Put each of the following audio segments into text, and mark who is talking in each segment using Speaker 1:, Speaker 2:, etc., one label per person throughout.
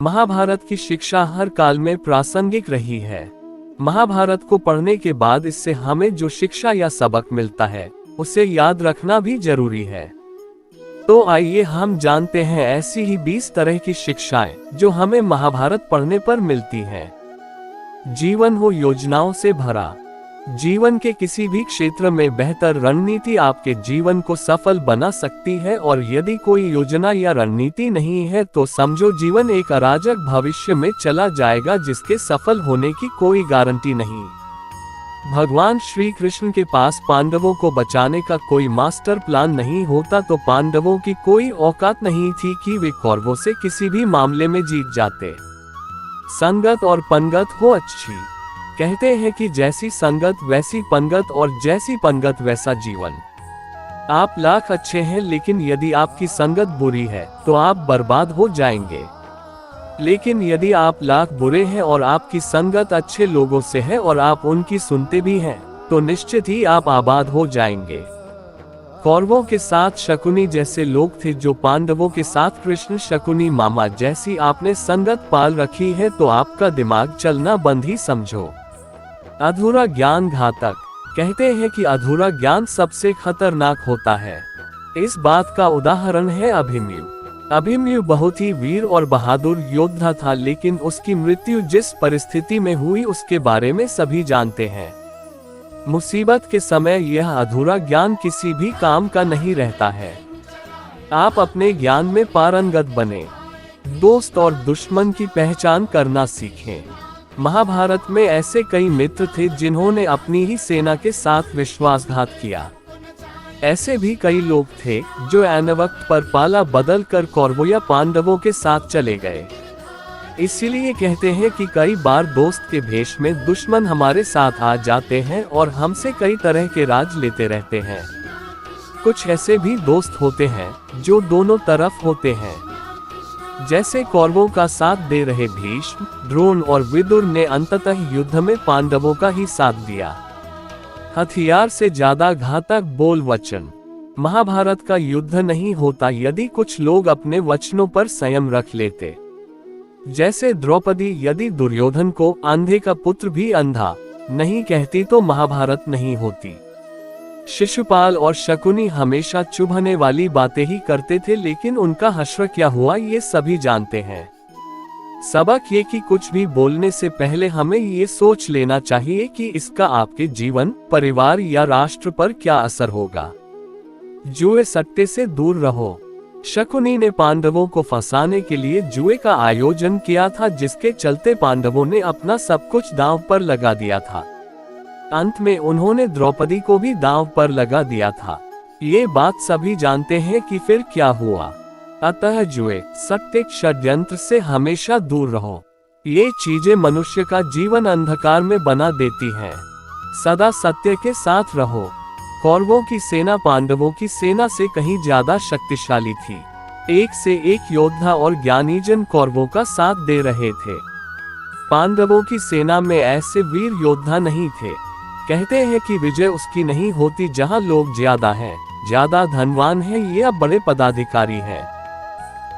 Speaker 1: महाभारत की शिक्षा हर काल में प्रासंगिक रही है। महाभारत को पढ़ने के बाद इससे हमें जो शिक्षा या सबक मिलता है उसे याद रखना भी जरूरी है। तो आइए हम जानते हैं ऐसी ही 20 तरह की शिक्षाएं जो हमें महाभारत पढ़ने पर मिलती हैं। जीवन हो योजनाओं से भरा। जीवन के किसी भी क्षेत्र में बेहतर रणनीति आपके जीवन को सफल बना सकती है, और यदि कोई योजना या रणनीति नहीं है तो समझो जीवन एक अराजक भविष्य में चला जाएगा जिसके सफल होने की कोई गारंटी नहीं। भगवान श्री कृष्ण के पास पांडवों को बचाने का कोई मास्टर प्लान नहीं होता तो पांडवों की कोई औकात नहीं थी कि वे कौरवों से किसी भी मामले में जीत जाते। संगत और पंगत हो अच्छी। कहते हैं कि जैसी संगत वैसी पंगत और जैसी पंगत वैसा जीवन। आप लाख अच्छे हैं लेकिन यदि आपकी संगत बुरी है तो आप बर्बाद हो जाएंगे। लेकिन यदि आप लाख बुरे हैं और आपकी संगत अच्छे लोगों से है और आप उनकी सुनते भी हैं तो निश्चित ही आप आबाद हो जाएंगे। कौरवों के साथ शकुनी जैसे लोग थे जो पांडवों के साथ कृष्ण शकुनी मामा जैसी आपने संगत पाल रखी है तो आपका दिमाग चलना बंद ही समझो। अधूरा ज्ञान घातक। कहते हैं कि अधूरा ज्ञान सबसे खतरनाक होता है। इस बात का उदाहरण है अभिमन्यु। अभिमन्यु बहुत ही वीर और बहादुर योद्धा था, लेकिन उसकी मृत्यु जिस परिस्थिति में हुई उसके बारे में सभी जानते हैं। मुसीबत के समय यह अधूरा ज्ञान किसी भी काम का नहीं रहता है। आप अपने ज्ञान में पारंगत बने। दोस्त और दुश्मन की पहचान करना सीखें। महाभारत में ऐसे कई मित्र थे जिन्होंने अपनी ही सेना के साथ विश्वासघात किया। ऐसे भी कई लोग थे जो ऐन वक्त पर पाला बदल कर कौरवों या पांडवों के साथ चले गए। इसीलिए कहते हैं कि कई बार दोस्त के भेष में दुश्मन हमारे साथ आ जाते हैं और हमसे कई तरह के राज लेते रहते हैं। कुछ ऐसे भी दोस्त होते हैं जो दोनों तरफ होते हैं। जैसे कौरवों का साथ दे रहे भीष्म, द्रोण और विदुर ने अंततः युद्ध में पांडवों का ही साथ दिया। हथियार से ज्यादा घातक बोल वचन। महाभारत का युद्ध नहीं होता यदि कुछ लोग अपने वचनों पर संयम रख लेते। जैसे द्रौपदी यदि दुर्योधन को अंधे का पुत्र भी अंधा नहीं कहती तो महाभारत नहीं होती। शिशुपाल और शकुनी हमेशा चुभने वाली बातें ही करते थे, लेकिन उनका हश्र क्या हुआ ये सभी जानते हैं। सबक ये कि कुछ भी बोलने से पहले हमें ये सोच लेना चाहिए कि इसका आपके जीवन, परिवार या राष्ट्र पर क्या असर होगा। जुए सट्टे से दूर रहो। शकुनी ने पांडवों को फंसाने के लिए जुए का आयोजन किया था, जिसके चलते पांडवों ने अपना सब कुछ दांव पर लगा दिया था। अंत में उन्होंने द्रौपदी को भी दांव पर लगा दिया था। ये बात सभी जानते हैं कि फिर क्या हुआ। अतः जुए, सट्टे, षड्यंत्र से हमेशा दूर रहो। ये चीजें मनुष्य का जीवन अंधकार में बना देती हैं। सदा सत्य के साथ रहो। कौरवों की सेना पांडवों की सेना से कहीं ज्यादा शक्तिशाली थी। एक से एक योद्धा और ज्ञानीजन कौरवों का साथ दे रहे थे। पांडवों की सेना में ऐसे वीर योद्धा नहीं थे। कहते हैं कि विजय उसकी नहीं होती जहां लोग ज्यादा हैं, ज्यादा धनवान हैं या बड़े पदाधिकारी हैं।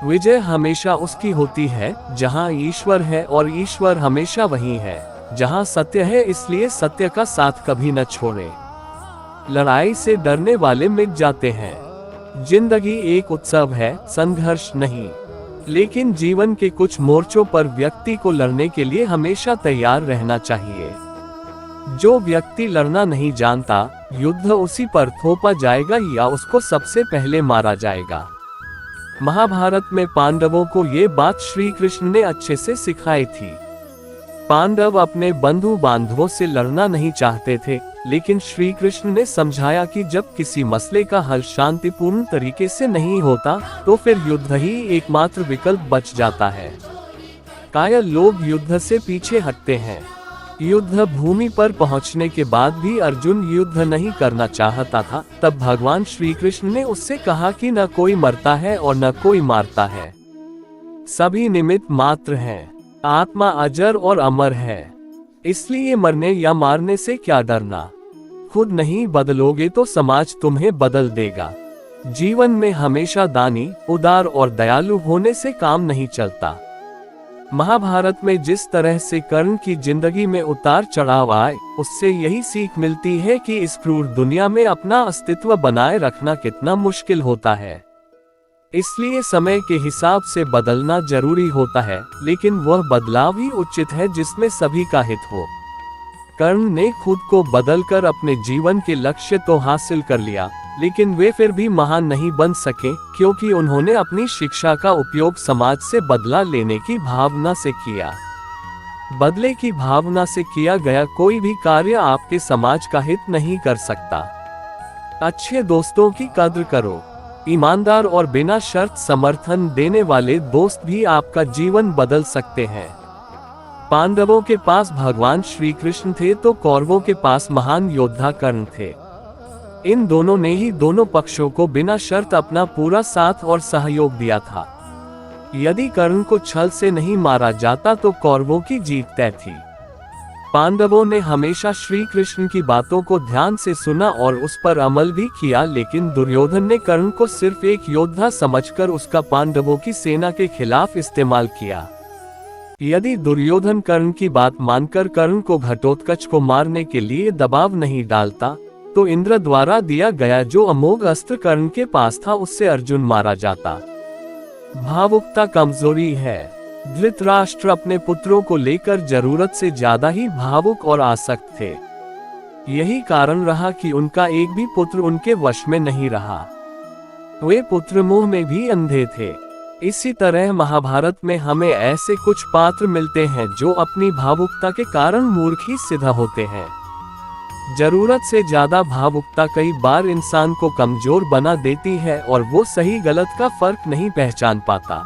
Speaker 1: विजय हमेशा उसकी होती है जहां ईश्वर है, और ईश्वर हमेशा वही है जहां सत्य है। इसलिए सत्य का साथ कभी न छोड़े। लड़ाई से डरने वाले मिट जाते हैं। जिंदगी एक उत्सव है, संघर्ष नहीं। लेकिन जीवन के कुछ मोर्चों पर व्यक्ति को लड़ने के लिए हमेशा तैयार रहना चाहिए। जो व्यक्ति लड़ना नहीं जानता, युद्ध उसी पर थोपा जाएगा या उसको सबसे पहले मारा जाएगा। महाभारत में पांडवों को ये बात श्री कृष्ण ने अच्छे से सिखाई थी। पांडव अपने बंधु बांधवों से लड़ना नहीं चाहते थे, लेकिन श्री कृष्ण ने समझाया कि जब किसी मसले का हल शांतिपूर्ण तरीके से नहीं होता तो फिर युद्ध ही एकमात्र विकल्प बच जाता है। कायल लोग युद्ध से पीछे हटते हैं। युद्ध भूमि पर पहुंचने के बाद भी अर्जुन युद्ध नहीं करना चाहता था। तब भगवान श्री कृष्ण ने उससे कहा कि न कोई मरता है और न कोई मारता है, सभी निमित्त मात्र हैं। आत्मा अजर और अमर है, इसलिए मरने या मारने से क्या डरना। खुद नहीं बदलोगे तो समाज तुम्हें बदल देगा। जीवन में हमेशा दानी, उदार और दयालु होने से काम नहीं चलता। महाभारत में जिस तरह से कर्ण की जिंदगी में उतार चढ़ाव आए, उससे यही सीख मिलती है कि इस क्रूर दुनिया में अपना अस्तित्व बनाए रखना कितना मुश्किल होता है। इसलिए समय के हिसाब से बदलना जरूरी होता है, लेकिन वह बदलाव ही उचित है जिसमें सभी का हित हो। कर्ण ने खुद को बदलकर अपने जीवन के लक्ष्य तो हासिल कर लिया, लेकिन वे फिर भी महान नहीं बन सके, क्योंकि उन्होंने अपनी शिक्षा का उपयोग समाज से बदला लेने की भावना से किया। बदले की भावना से किया गया कोई भी कार्य आपके समाज का हित नहीं कर सकता। अच्छे दोस्तों की कद्र करो। ईमानदार और बिना शर्त समर्थन देने वाले दोस्त भी आपका जीवन बदल सकते हैं। पांडवों के पास भगवान श्री कृष्ण थे तो कौरवों के पास महान योद्धा कर्ण थे। इन दोनों ने ही दोनों पक्षों को बिना शर्त अपना पूरा साथ और सहयोग दिया था। यदि कर्ण को छल से नहीं मारा जाता तो कौरवों की जीत तय थी। पांडवों ने हमेशा श्री कृष्ण की बातों को ध्यान से सुना और उस पर अमल भी किया, लेकिन दुर्योधन ने कर्ण को सिर्फ एक योद्धा समझकर उसका पांडवों की सेना के खिलाफ इस्तेमाल किया। यदि दुर्योधन कर्ण की बात मानकर कर्ण को घटोत्कच को मारने के लिए दबाव नहीं डालता, तो इंद्र द्वारा दिया गया जो अमोघ अस्त्र कर्ण के पास था उससे अर्जुन मारा जाता। भावुकता कमजोरी है। धृतराष्ट्र अपने पुत्रों को लेकर जरूरत से ज्यादा ही भावुक और आसक्त थे। यही कारण रहा कि उनका एक भी पुत्र उनके वश में नहीं रहा। वे पुत्र मोह में भी अंधे थे। इसी तरह महाभारत में हमें ऐसे कुछ पात्र मिलते हैं जो अपनी भावुकता के कारण मूर्ख ही सिद्ध होते हैं। जरूरत से ज्यादा भावुकता कई बार इंसान को कमजोर बना देती है और वो सही गलत का फर्क नहीं पहचान पाता।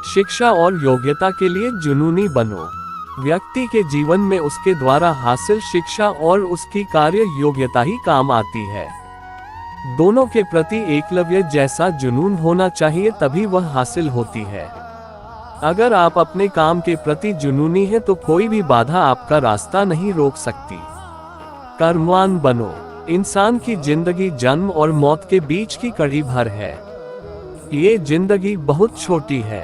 Speaker 1: शिक्षा और योग्यता के लिए जुनूनी बनो। व्यक्ति के जीवन में उसके द्वारा हासिल शिक्षा और उसकी कार्य योग्यता ही काम आती है। दोनों के प्रति एकलव्य जैसा जुनून होना चाहिए, तभी वह हासिल होती है। अगर आप अपने काम के प्रति जुनूनी हैं तो कोई भी बाधा आपका रास्ता नहीं रोक सकती। कर्मवान बनो। इंसान की जिंदगी जन्म और मौत के बीच की कड़ी भर है। ये जिंदगी बहुत छोटी है।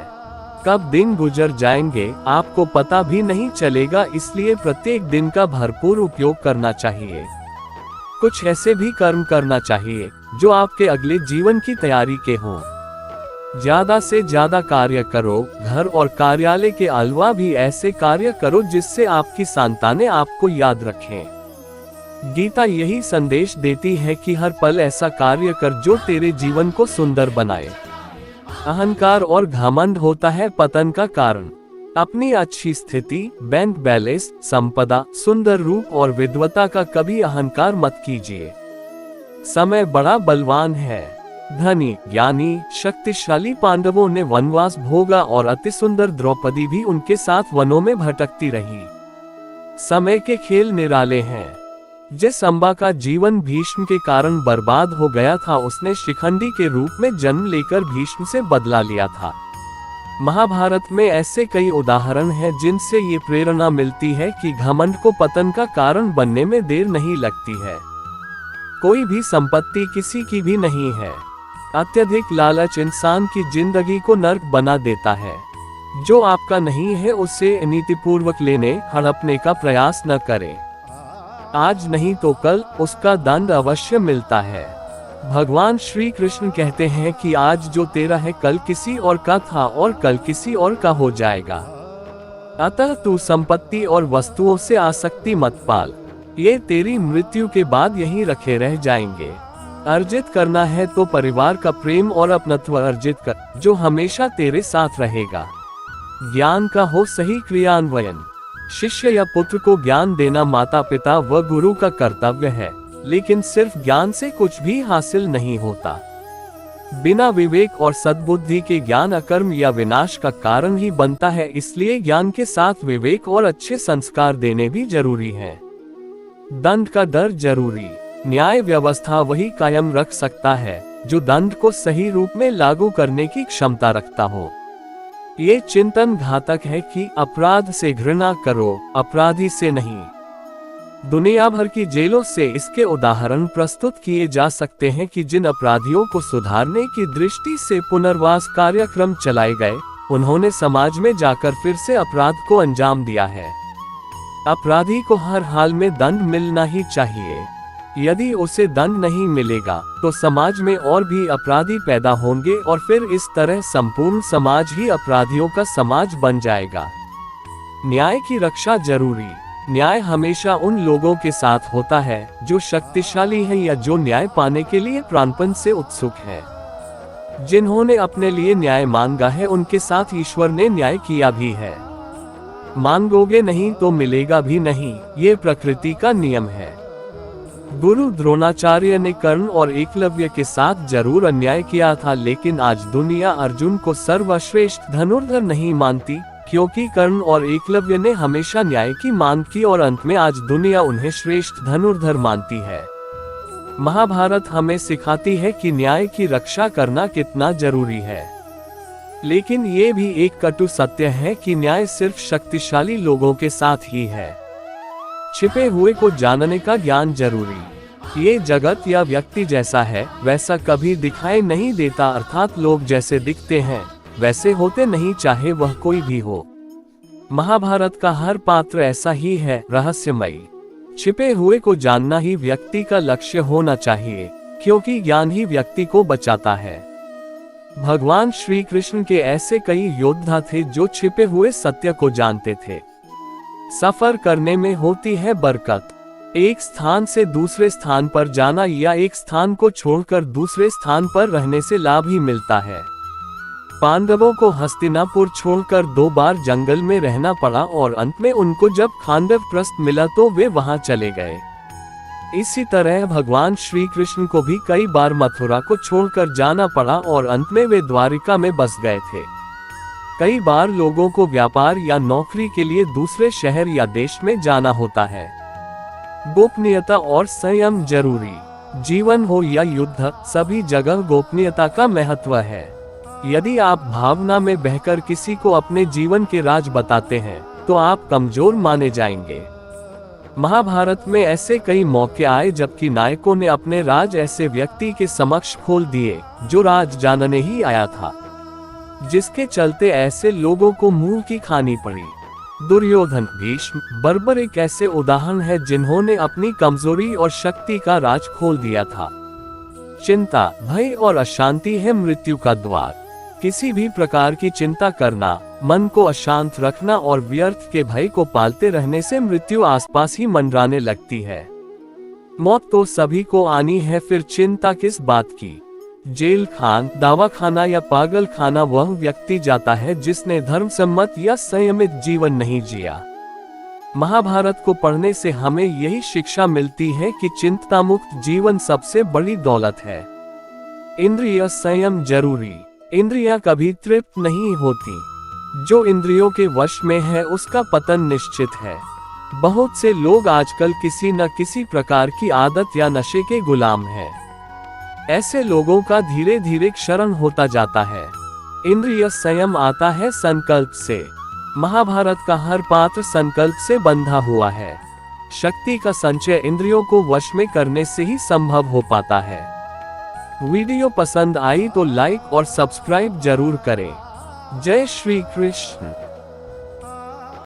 Speaker 1: कब दिन गुजर जाएंगे आपको पता भी नहीं चलेगा, इसलिए प्रत्येक दिन का भरपूर उपयोग करना चाहिए। कुछ ऐसे भी कर्म करना चाहिए जो आपके अगले जीवन की तैयारी के हों। ज्यादा से ज्यादा कार्य करो। घर और कार्यालय के अलावा भी ऐसे कार्य करो जिससे आपकी संतानें आपको याद रखें। गीता यही संदेश देती है कि हर पल ऐसा कार्य कर जो तेरे जीवन को सुंदर बनाए। अहंकार और घमंड होता है पतन का कारण। अपनी अच्छी स्थिति, बैंक बैलेंस, संपदा, सुंदर रूप और विद्वता का कभी अहंकार मत कीजिए। समय बड़ा बलवान है। धनी, ज्ञानी, शक्तिशाली पांडवों ने वनवास भोगा और अति सुंदर द्रौपदी भी उनके साथ वनों में भटकती रही। समय के खेल निराले हैं। जिस अम्बा का जीवन भीष्म के कारण बर्बाद हो गया था, उसने शिखंडी के रूप में जन्म लेकर भीष्म से बदला लिया था। महाभारत में ऐसे कई उदाहरण हैं जिनसे ये प्रेरणा मिलती है कि घमंड को पतन का कारण बनने में देर नहीं लगती है। कोई भी संपत्ति किसी की भी नहीं है। अत्यधिक लालच इंसान की जिंदगी को नर्क बना देता है। जो आपका नहीं है उसे नीतिपूर्वक लेने हड़पने का प्रयास न करें। आज नहीं तो कल उसका दंड अवश्य मिलता है। भगवान श्री कृष्ण कहते हैं कि आज जो तेरा है कल किसी और का था और कल किसी और का हो जाएगा। अतः तू संपत्ति और वस्तुओं से आसक्ति मत पाल। ये तेरी मृत्यु के बाद यहीं रखे रह जाएंगे। अर्जित करना है तो परिवार का प्रेम और अपनत्व अर्जित कर, जो हमेशा तेरे साथ रहेगा। ज्ञान का हो सही क्रियान्वयन। शिष्य या पुत्र को ज्ञान देना माता पिता व गुरु का कर्तव्य है, लेकिन सिर्फ ज्ञान से कुछ भी हासिल नहीं होता। बिना विवेक और सद्बुद्धि के ज्ञान अकर्म या विनाश का कारण ही बनता है। इसलिए ज्ञान के साथ विवेक और अच्छे संस्कार देने भी जरूरी हैं। दंड का डर जरूरी। न्याय व्यवस्था वही कायम रख सकता है जो दंड को सही रूप में लागू करने की क्षमता रखता हो। ये चिंतन घातक है कि अपराध से घृणा करो, अपराधी से नहीं। दुनिया भर की जेलों से इसके उदाहरण प्रस्तुत किए जा सकते हैं कि जिन अपराधियों को सुधारने की दृष्टि से पुनर्वास कार्यक्रम चलाए गए, उन्होंने समाज में जाकर फिर से अपराध को अंजाम दिया है। अपराधी को हर हाल में दंड मिलना ही चाहिए। यदि उसे दंड नहीं मिलेगा तो समाज में और भी अपराधी पैदा होंगे और फिर इस तरह संपूर्ण समाज ही अपराधियों का समाज बन जाएगा। न्याय की रक्षा जरूरी। न्याय हमेशा उन लोगों के साथ होता है जो शक्तिशाली हैं या जो न्याय पाने के लिए प्राणपण से उत्सुक हैं। जिन्होंने अपने लिए न्याय मांगा है उनके साथ ईश्वर ने न्याय किया भी है। मांगोगे नहीं तो मिलेगा भी नहीं, ये प्रकृति का नियम है। गुरु द्रोणाचार्य ने कर्ण और एकलव्य के साथ जरूर अन्याय किया था, लेकिन आज दुनिया अर्जुन को सर्वश्रेष्ठ धनुर्धर नहीं मानती, क्योंकि कर्ण और एकलव्य ने हमेशा न्याय की मांग की और अंत में आज दुनिया उन्हें श्रेष्ठ धनुर्धर मानती है। महाभारत हमें सिखाती है कि न्याय की रक्षा करना कितना जरूरी है, लेकिन ये भी एक कटु सत्य है कि न्याय सिर्फ शक्तिशाली लोगों के साथ ही है। छिपे हुए को जानने का ज्ञान जरूरी। ये जगत या व्यक्ति जैसा है वैसा कभी दिखाई नहीं देता, अर्थात लोग जैसे दिखते हैं वैसे होते नहीं, चाहे वह कोई भी हो। महाभारत का हर पात्र ऐसा ही है, रहस्यमयी। छिपे हुए को जानना ही व्यक्ति का लक्ष्य होना चाहिए, क्योंकि ज्ञान ही व्यक्ति को बचाता है। भगवान श्री कृष्ण के ऐसे कई योद्धा थे जो छिपे हुए सत्य को जानते थे। सफर करने में होती है बरकत। एक स्थान से दूसरे स्थान पर जाना या एक स्थान को छोड़कर दूसरे स्थान पर रहने से लाभ ही मिलता है। पांडवों को हस्तिनापुर छोड़कर 2 बार जंगल में रहना पड़ा और अंत में उनको जब खांडव प्रस्थ मिला तो वे वहां चले गए। इसी तरह भगवान श्री कृष्ण को भी कई बार मथुरा को छोड़कर जाना पड़ा और अंत में वे द्वारिका में बस गए थे। कई बार लोगों को व्यापार या नौकरी के लिए दूसरे शहर या देश में जाना होता है। गोपनीयता और संयम जरूरी। जीवन हो या युद्ध, सभी जगह गोपनीयता का महत्व है। यदि आप भावना में बहकर किसी को अपने जीवन के राज बताते हैं तो आप कमजोर माने जाएंगे। महाभारत में ऐसे कई मौके आए जबकि नायकों ने अपने राज ऐसे व्यक्ति के समक्ष खोल दिए जो राज जानने ही आया था, जिसके चलते ऐसे लोगों को मुंह की खानी पड़ी। दुर्योधन, भीष्म, बर्बर एक ऐसे उदाहरण है जिन्होंने अपनी कमजोरी और शक्ति का राज खोल दिया था। चिंता, भय और अशांति है मृत्यु का द्वार। किसी भी प्रकार की चिंता करना, मन को अशांत रखना और व्यर्थ के भय को पालते रहने से मृत्यु आसपास ही मंडराने लगती है। मौत तो सभी को आनी है, फिर चिंता किस बात की। जेल खान, दवाखाना या पागल खाना वह व्यक्ति जाता है जिसने धर्म सम्मत या संयमित जीवन नहीं जिया। महाभारत को पढ़ने से हमें यही शिक्षा मिलती है कि चिंता मुक्त जीवन सबसे बड़ी दौलत है। इंद्रिय संयम जरूरी। इंद्रियां कभी तृप्त नहीं होती। जो इंद्रियों के वश में है उसका पतन निश्चित है। बहुत से लोग आजकल किसी न किसी प्रकार की आदत या नशे के गुलाम हैं। ऐसे लोगों का धीरे धीरे क्षरण होता जाता है। इंद्रिय संयम आता है संकल्प से। महाभारत का हर पात्र संकल्प से बंधा हुआ है। शक्ति का संचय इंद्रियों को वश में करने से ही संभव हो पाता है। वीडियो पसंद आई तो लाइक और सब्सक्राइब जरूर करें। जय श्री कृष्ण।